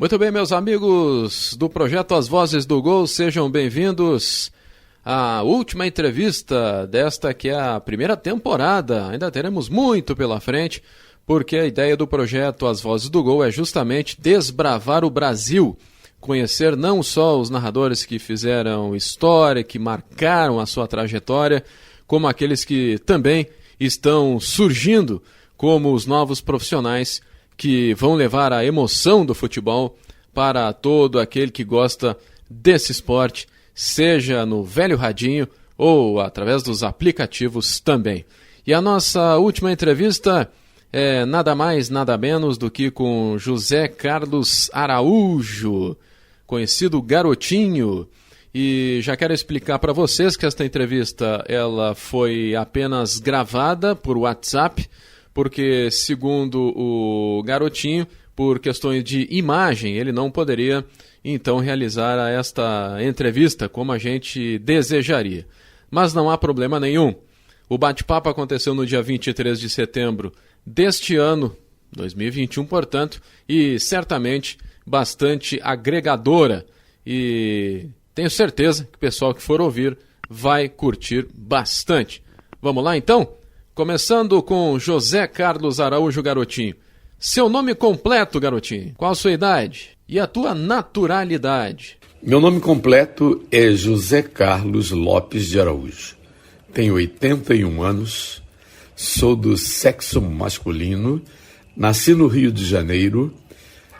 Muito bem, meus amigos do projeto As Vozes do Gol, sejam bem-vindos à última entrevista desta que é a primeira temporada. Ainda teremos muito pela frente, porque a ideia do projeto As Vozes do Gol é justamente desbravar o Brasil, conhecer não só os narradores que fizeram história, que marcaram a sua trajetória, como aqueles que também estão surgindo como os novos profissionais que vão levar a emoção do futebol para todo aquele que gosta desse esporte, seja no velho radinho ou através dos aplicativos também. E a nossa última entrevista é nada mais, nada menos do que com José Carlos Araújo, conhecido Garotinho. E já quero explicar para vocês que esta entrevista ela foi apenas gravada por WhatsApp, porque, segundo o Garotinho, por questões de imagem, ele não poderia, então, realizar esta entrevista como a gente desejaria. Mas não há problema nenhum. O bate-papo aconteceu no dia 23 de setembro deste ano, 2021, portanto, e certamente bastante agregadora. E tenho certeza que o pessoal que for ouvir vai curtir bastante. Vamos lá, então? Começando com José Carlos Araújo Garotinho. Seu nome completo, Garotinho. Qual a sua idade? E a tua naturalidade? Meu nome completo é José Carlos Lopes de Araújo. Tenho 81 anos, sou do sexo masculino, nasci no Rio de Janeiro.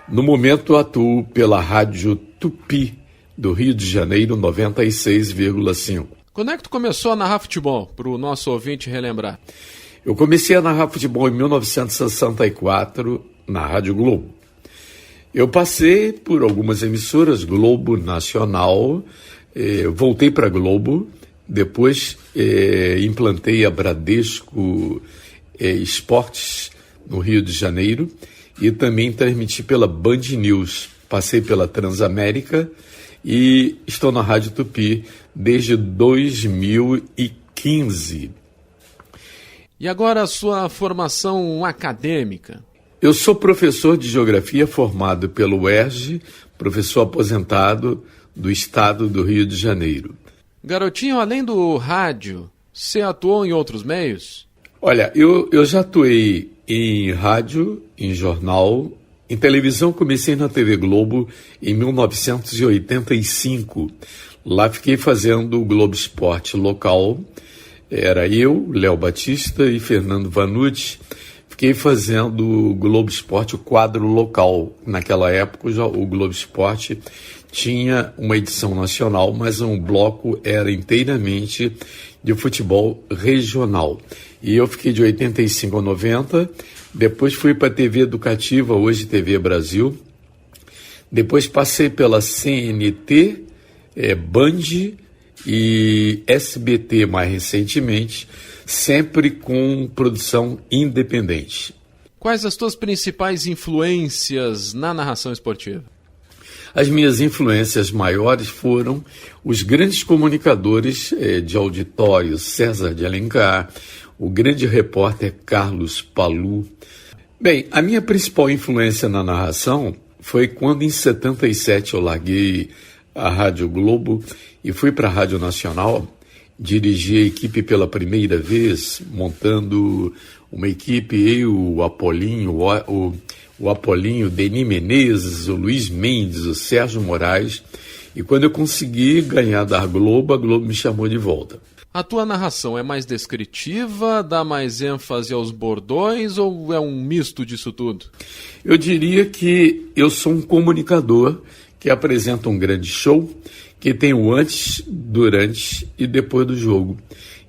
No momento atuo pela Rádio Tupi do Rio de Janeiro 96,5. Quando é que tu começou a narrar futebol, para o nosso ouvinte relembrar? Eu comecei a narrar futebol em 1964 na Rádio Globo. Eu passei por algumas emissoras, Globo Nacional, voltei para a Globo, depois implantei a Bradesco Esportes no Rio de Janeiro e também transmiti pela Band News. Passei pela Transamérica e estou na Rádio Tupi desde 2015. E agora a sua formação acadêmica? Eu sou professor de Geografia formado pelo UERJ, professor aposentado do Estado do Rio de Janeiro. Garotinho, além do rádio, você atuou em outros meios? Olha, eu já atuei em rádio, em jornal. Em televisão, comecei na TV Globo em 1985. Lá fiquei fazendo o Globo Esporte local. Era eu, Léo Batista e Fernando Vanucci. Fiquei fazendo o Globo Esporte, o quadro local. Naquela época, o Globo Esporte tinha uma edição nacional, mas um bloco era inteiramente de futebol regional. E eu fiquei de 85 a 90. Depois fui para a TV Educativa, hoje TV Brasil. Depois passei pela CNT, Band e SBT mais recentemente, sempre com produção independente. Quais as tuas principais influências na narração esportiva? As minhas influências maiores foram os grandes comunicadores de auditório, César de Alencar, o grande repórter Carlos Palu. Bem, a minha principal influência na narração foi quando em 77 eu larguei a Rádio Globo e fui para a Rádio Nacional, dirigi a equipe pela primeira vez, montando uma equipe, eu, o Apolinho, o Apolinho, Denis Menezes, o Luiz Mendes, o Sérgio Moraes, e quando eu consegui ganhar da Globo, a Globo me chamou de volta. A tua narração é mais descritiva, dá mais ênfase aos bordões ou é um misto disso tudo? Eu diria que eu sou um comunicador que apresenta um grande show, que tem o antes, durante e depois do jogo.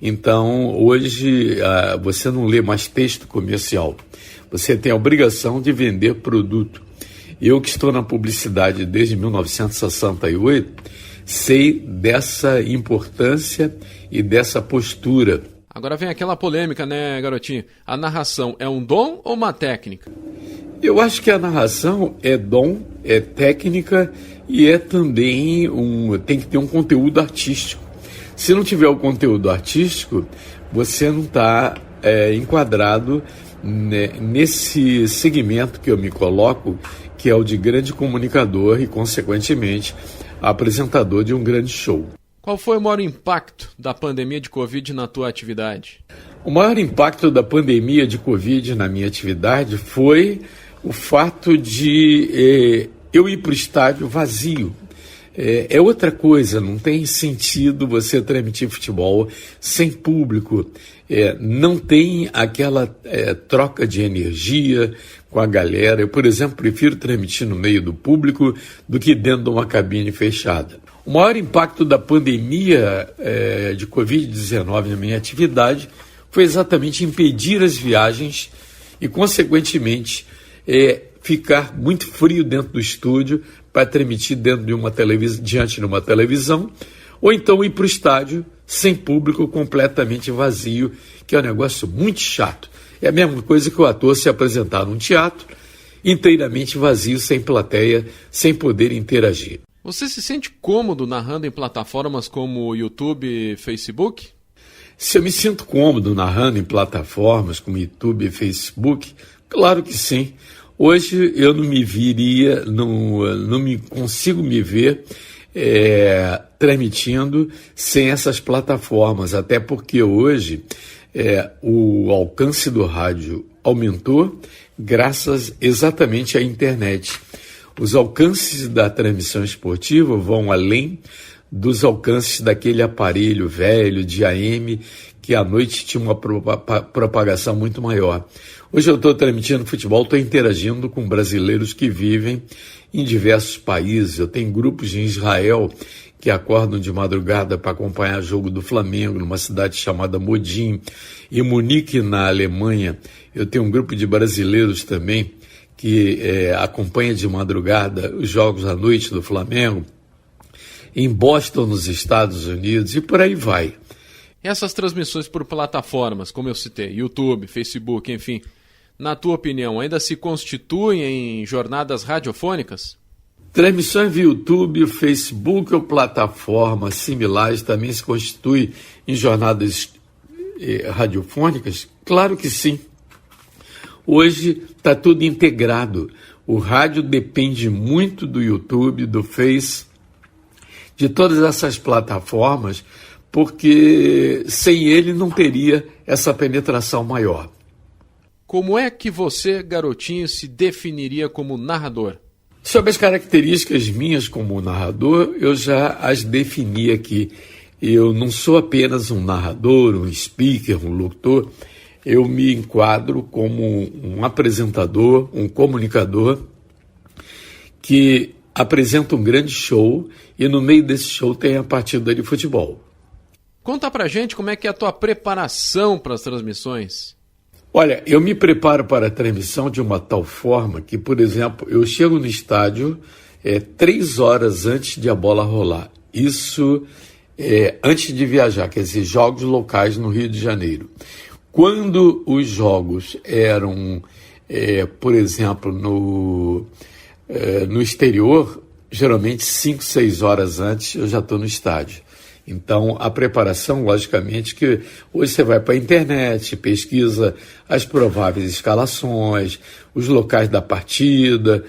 Então, hoje, você não lê mais texto comercial. Você tem a obrigação de vender produto. Eu que estou na publicidade desde 1968, sei dessa importância e dessa postura. Agora vem aquela polêmica, né, Garotinho? A narração é um dom ou uma técnica? Eu acho que a narração é dom, é técnica e é também tem que ter um conteúdo artístico. Se não tiver o conteúdo artístico, você não está enquadrado nesse segmento que eu me coloco, que é o de grande comunicador e, consequentemente, apresentador de um grande show. Qual foi o maior impacto da pandemia de Covid na tua atividade? O maior impacto da pandemia de Covid na minha atividade foi o fato de eu ir para o estádio vazio. É outra coisa, não tem sentido você transmitir futebol sem público. Não tem aquela troca de energia com a galera. Eu, por exemplo, prefiro transmitir no meio do público do que dentro de uma cabine fechada. O maior impacto da pandemia de Covid-19 na minha atividade foi exatamente impedir as viagens e, consequentemente, ficar muito frio dentro do estúdio para transmitir diante de uma televisão, ou então ir para o estádio sem público, completamente vazio, que é um negócio muito chato. É a mesma coisa que o ator se apresentar num teatro inteiramente vazio, sem plateia, sem poder interagir. Você se sente cômodo narrando em plataformas como YouTube e Facebook? Se eu me sinto cômodo narrando em plataformas como YouTube e Facebook, claro que sim. Hoje eu não me consigo me ver transmitindo sem essas plataformas, até porque hoje o alcance do rádio aumentou graças exatamente à internet. Os alcances da transmissão esportiva vão além dos alcances daquele aparelho velho de AM que à noite tinha uma propagação muito maior. Hoje eu estou transmitindo futebol, estou interagindo com brasileiros que vivem em diversos países. Eu tenho grupos em Israel que acordam de madrugada para acompanhar o jogo do Flamengo, numa cidade chamada Modin. Em Munique, na Alemanha, eu tenho um grupo de brasileiros também que acompanha de madrugada os jogos à noite do Flamengo. Em Boston, nos Estados Unidos, e por aí vai. Essas transmissões por plataformas, como eu citei, YouTube, Facebook, enfim, na tua opinião, ainda se constituem em jornadas radiofônicas? Transmissões via YouTube, Facebook ou plataformas similares também se constituem em jornadas radiofônicas? Claro que sim. Hoje está tudo integrado. O rádio depende muito do YouTube, do Face, de todas essas plataformas, porque sem ele não teria essa penetração maior. Como é que você, garotinho, se definiria como narrador? Sobre as características minhas como narrador, eu já as defini aqui. Eu não sou apenas um narrador, um speaker, um locutor. Eu me enquadro como um apresentador, um comunicador que apresenta um grande show e no meio desse show tem a partida de futebol. Conta pra gente como é que é a tua preparação para as transmissões. Olha, eu me preparo para a transmissão de uma tal forma que, por exemplo, eu chego no estádio 3 horas antes de a bola rolar. Isso antes de viajar, quer dizer, jogos locais no Rio de Janeiro. Quando os jogos eram, por exemplo, no exterior, geralmente 5, 6 horas antes eu já estou no estádio. Então, a preparação, logicamente, que hoje você vai para a internet, pesquisa as prováveis escalações, os locais da partida,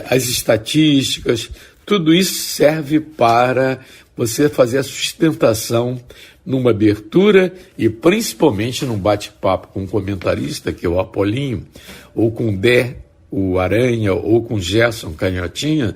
as estatísticas, tudo isso serve para você fazer a sustentação numa abertura e principalmente num bate-papo com um comentarista, que é o Apolinho, ou com o Dé, o Aranha, ou com o Gerson Canhotinha,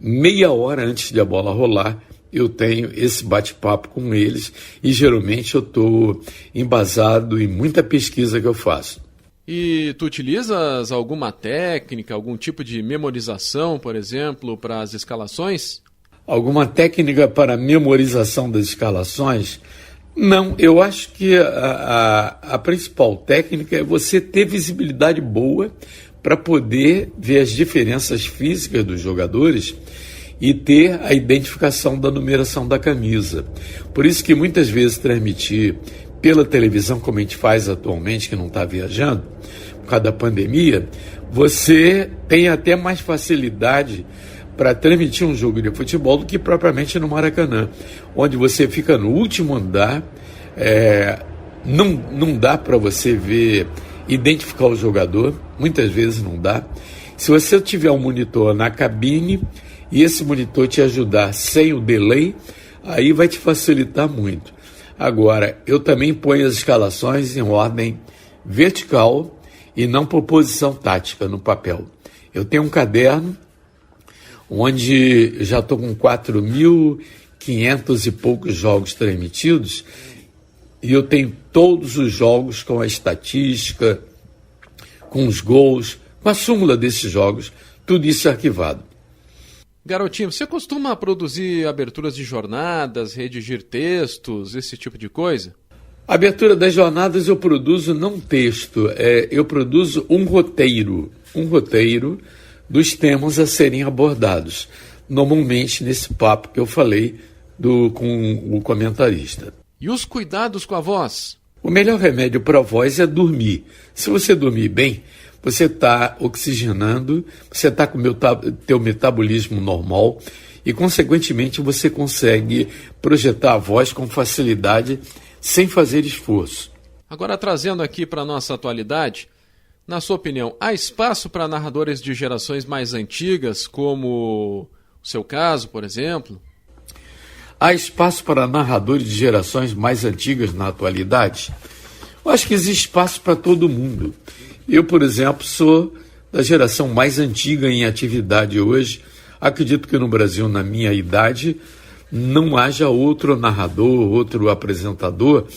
meia hora antes de a bola rolar, eu tenho esse bate-papo com eles e geralmente eu estou embasado em muita pesquisa que eu faço. E tu utilizas alguma técnica, algum tipo de memorização, por exemplo, para as escalações? Alguma técnica para memorização das escalações? Não, eu acho que a principal técnica é você ter visibilidade boa para poder ver as diferenças físicas dos jogadores e ter a identificação da numeração da camisa. Por isso que muitas vezes transmitir pela televisão, como a gente faz atualmente, que não está viajando, por causa da pandemia, você tem até mais facilidade para transmitir um jogo de futebol do que propriamente no Maracanã, onde você fica no último andar, não dá para você identificar o jogador, muitas vezes não dá. Se você tiver um monitor na cabine e esse monitor te ajudar sem o delay, aí vai te facilitar muito. Agora, eu também ponho as escalações em ordem vertical e não por posição tática no papel. Eu tenho um caderno onde já estou com 4.500 e poucos jogos transmitidos e eu tenho todos os jogos com a estatística, com os gols, com a súmula desses jogos, tudo isso arquivado. Garotinho, você costuma produzir aberturas de jornadas, redigir textos, esse tipo de coisa? A abertura das jornadas eu produzo não texto, eu produzo um roteiro dos temas a serem abordados, normalmente nesse papo que eu falei com o comentarista. E os cuidados com a voz? O melhor remédio para a voz é dormir. Se você dormir bem, você está oxigenando, você está com o teu metabolismo normal e, consequentemente, você consegue projetar a voz com facilidade sem fazer esforço. Agora, trazendo aqui para a nossa atualidade, na sua opinião, há espaço para narradores de gerações mais antigas, como o seu caso, por exemplo? Há espaço para narradores de gerações mais antigas na atualidade? Eu acho que existe espaço para todo mundo. Eu, por exemplo, sou da geração mais antiga em atividade hoje. Acredito que no Brasil, na minha idade, não haja outro narrador, outro apresentador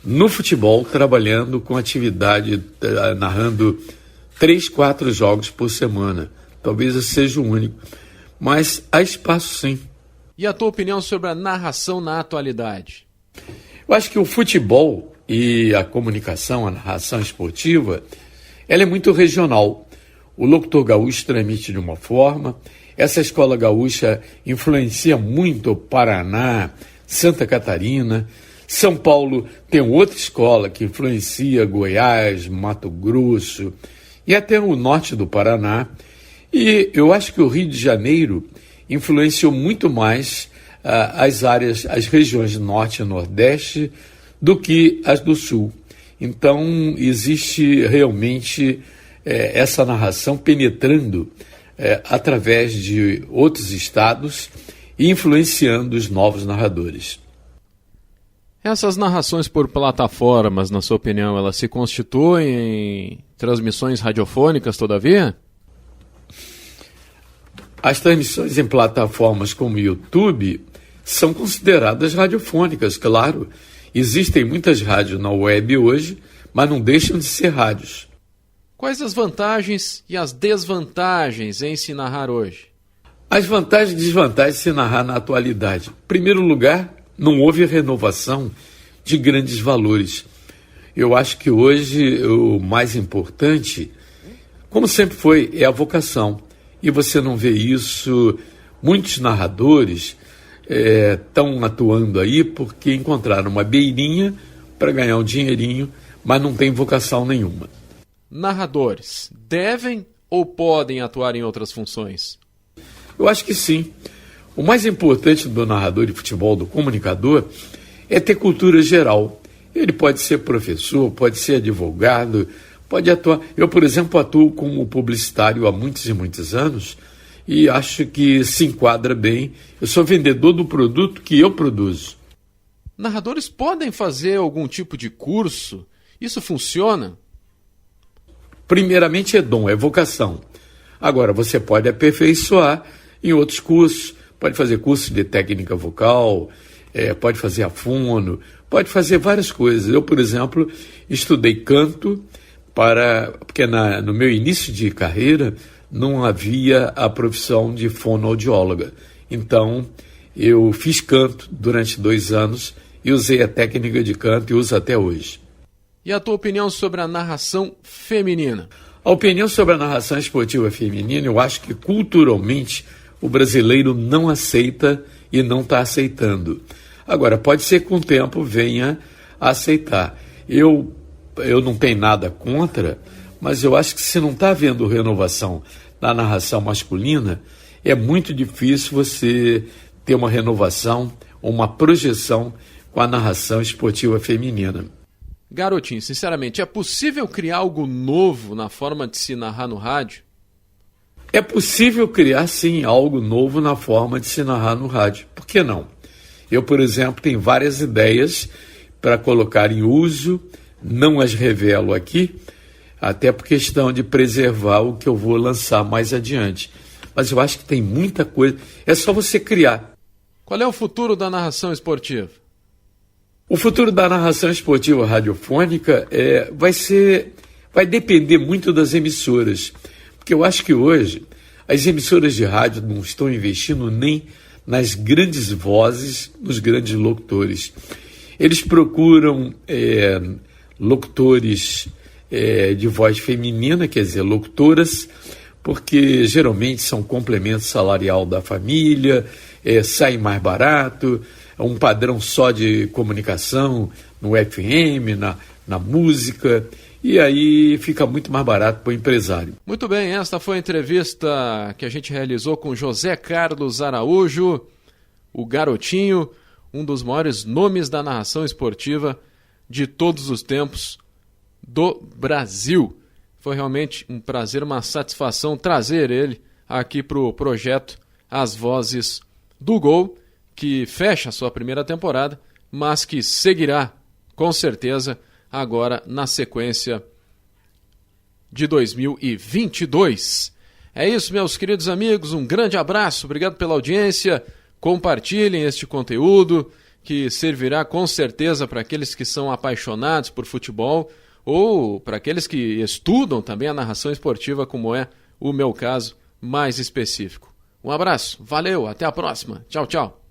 no futebol trabalhando com atividade, narrando 3, 4 jogos por semana. Talvez eu seja o único. Mas há espaço, sim. E a tua opinião sobre a narração na atualidade? Eu acho que o futebol e a comunicação, a narração esportiva, ela é muito regional. O locutor gaúcho transmite de uma forma, essa escola gaúcha influencia muito o Paraná, Santa Catarina, São Paulo tem outra escola que influencia Goiás, Mato Grosso e até o norte do Paraná. E eu acho que o Rio de Janeiro influenciou muito mais as regiões norte e nordeste do que as do sul. Então, existe realmente essa narração penetrando através de outros estados e influenciando os novos narradores. Essas narrações por plataformas, na sua opinião, elas se constituem em transmissões radiofônicas, todavia? As transmissões em plataformas como o YouTube são consideradas radiofônicas, claro. Existem muitas rádios na web hoje, mas não deixam de ser rádios. Quais as vantagens e as desvantagens em se narrar hoje? As vantagens e desvantagens de se narrar na atualidade. Em primeiro lugar, não houve renovação de grandes valores. Eu acho que hoje o mais importante, como sempre foi, é a vocação. E você não vê isso, muitos narradores estão atuando aí porque encontraram uma beirinha para ganhar um dinheirinho, mas não tem vocação nenhuma. Narradores devem ou podem atuar em outras funções? Eu acho que sim. O mais importante do narrador de futebol, do comunicador, é ter cultura geral. Ele pode ser professor, pode ser advogado, pode atuar. Eu, por exemplo, atuo como publicitário há muitos e muitos anos e acho que se enquadra bem. Eu sou vendedor do produto que eu produzo. Narradores podem fazer algum tipo de curso? Isso funciona? Primeiramente é dom, é vocação. Agora, você pode aperfeiçoar em outros cursos. Pode fazer curso de técnica vocal, pode fazer a fono, pode fazer várias coisas. Eu, por exemplo, estudei canto porque no meu início de carreira não havia a profissão de fonoaudióloga. Então, eu fiz canto durante 2 anos e usei a técnica de canto e uso até hoje. E a tua opinião sobre a narração feminina? A opinião sobre a narração esportiva feminina, eu acho que culturalmente o brasileiro não aceita e não está aceitando. Agora, pode ser que com o tempo venha a aceitar. Eu não tenho nada contra, mas eu acho que se não está havendo renovação na narração masculina, é muito difícil você ter uma renovação, uma projeção com a narração esportiva feminina. Garotinho, sinceramente, é possível criar algo novo na forma de se narrar no rádio? É possível criar, sim, algo novo na forma de se narrar no rádio. Por que não? Eu, por exemplo, tenho várias ideias para colocar em uso, não as revelo aqui, até por questão de preservar o que eu vou lançar mais adiante. Mas eu acho que tem muita coisa, é só você criar. Qual é o futuro da narração esportiva? O futuro da narração esportiva radiofônica vai depender muito das emissoras, porque eu acho que hoje as emissoras de rádio não estão investindo nem nas grandes vozes, nos grandes locutores. Eles procuram locutores de voz feminina, quer dizer, locutoras, porque geralmente são complemento salarial da família, sai mais barato, um padrão só de comunicação no FM, na música, e aí fica muito mais barato para o empresário. Muito bem, esta foi a entrevista que a gente realizou com José Carlos Araújo, o Garotinho, um dos maiores nomes da narração esportiva de todos os tempos do Brasil. Foi realmente um prazer, uma satisfação trazer ele aqui para o projeto As Vozes do Gol, que fecha a sua primeira temporada, mas que seguirá, com certeza, agora na sequência de 2022. É isso, meus queridos amigos, um grande abraço, obrigado pela audiência, compartilhem este conteúdo, que servirá com certeza para aqueles que são apaixonados por futebol, ou para aqueles que estudam também a narração esportiva, como é o meu caso mais específico. Um abraço, valeu, até a próxima, tchau, tchau.